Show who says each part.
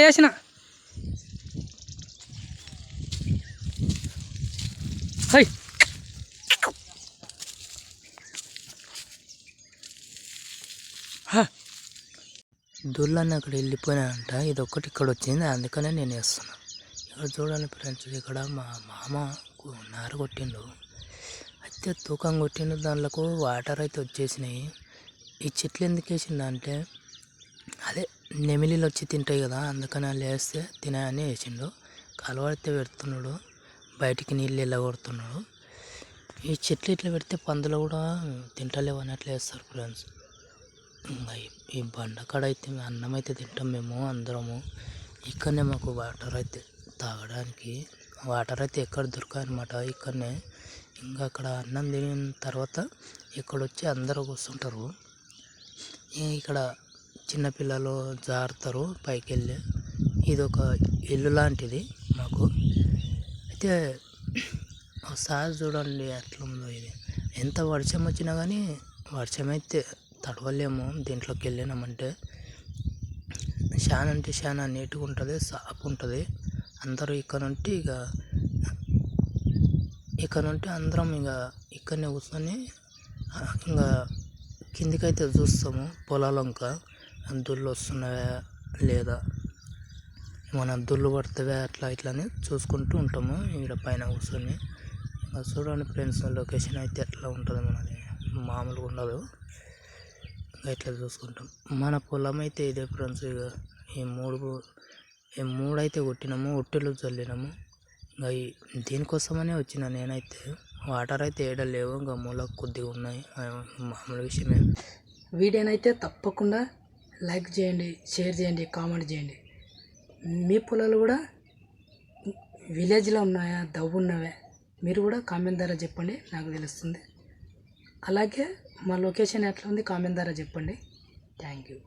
Speaker 1: వేసిన హై దుళ్ళన్న అక్కడ వెళ్ళిపోయినాయంట. ఇది ఒక్కటి ఇక్కడ వచ్చింది, అందుకనే నేను వేస్తున్నా. ఇక్కడ చూడండి ఫ్రెండ్స్, ఇక్కడ మా మామ నారు కొట్టిండు. అయితే తూకం కొట్టిండు, దాంట్లోకి వాటర్ అయితే వచ్చేసినాయి. ఈ చెట్లు ఎందుకు వేసిండు అంటే అదే నెమిలీలు వచ్చి తింటాయి కదా, అందుకని వాళ్ళు వేస్తే తినాయని వేసిండు. కలవడితే పెడుతున్నాడు, బయటికి నీళ్ళు ఇలా కొడుతున్నాడు. ఈ చెట్లు ఇట్లా పెడితే పందులు కూడా తింటలేవు అని అట్లా వేస్తారు ఫ్రెండ్స్. ఇంకా ఈ బండకాడ అయితే అన్నం అయితే తింటాం మేము అందరము. ఇక్కడనే మాకు వాటర్ అయితే తాగడానికి వాటర్ అయితే ఎక్కడ దొరకాయన్నమాట ఇక్కడనే. ఇంకా అక్కడ అన్నం తినిన తర్వాత ఇక్కడ వచ్చి అందరూ కూర్చుంటారు. ఇక్కడ చిన్నపిల్లలు జారుతారు పైకి వెళ్ళి. ఇది ఒక ఇల్లు లాంటిది మాకు. అయితే ఒకసారి చూడండి ఎట్లా ఉందో ఇది. ఎంత వర్షం వచ్చినా కానీ వర్షం అయితే తడవలేము దీంట్లోకి వెళ్ళినామంటే. చాలా అంటే చాలా నీట్గా ఉంటుంది, సాఫ్ ఉంటుంది. అందరూ ఇక్కడ నుండి అందరం ఇక్కడనే కూర్చొని ఇంకా కిందికైతే చూస్తాము. పొలాలంక దుళ్ళు వస్తున్నాయా లేదా, మన దుళ్ళు పడుతుందా అట్లా ఇట్లానే చూసుకుంటూ ఉంటాము ఇక్కడ పైన కూర్చొని. చూడండి ఫ్రెండ్స్, లొకేషన్ అయితే ఎట్లా ఉంటుంది మనది, మామూలుగా ఉండదు. ఇట్లా చూసుకుంటాం. మన పొలం అయితే ఇదే ఫ్రెండ్స్. ఇక ఈ మూడు అయితే కొట్టినాము, ఒట్టెలు చల్లినాము. ఇంకా దీనికోసమనే వచ్చిన నేనైతే. వాటర్ అయితే ఏడలేవు, ఇంకా మూలకు కొద్దిగా ఉన్నాయి, మామూలు విషయమే. వీడియోనైతే తప్పకుండా లైక్ చేయండి, షేర్ చేయండి, కామెంట్ చేయండి. మీ పొలాలు కూడా విలేజ్లో ఉన్నాయా, దవ్వు ఉన్నాయా, మీరు కూడా కామెంట్ ద్వారా చెప్పండి, నాకు తెలుస్తుంది. అలాగే మా లొకేషన్ ఎట్లా ఉంది కామెంట్ ద్వారా చెప్పండి. Thank you.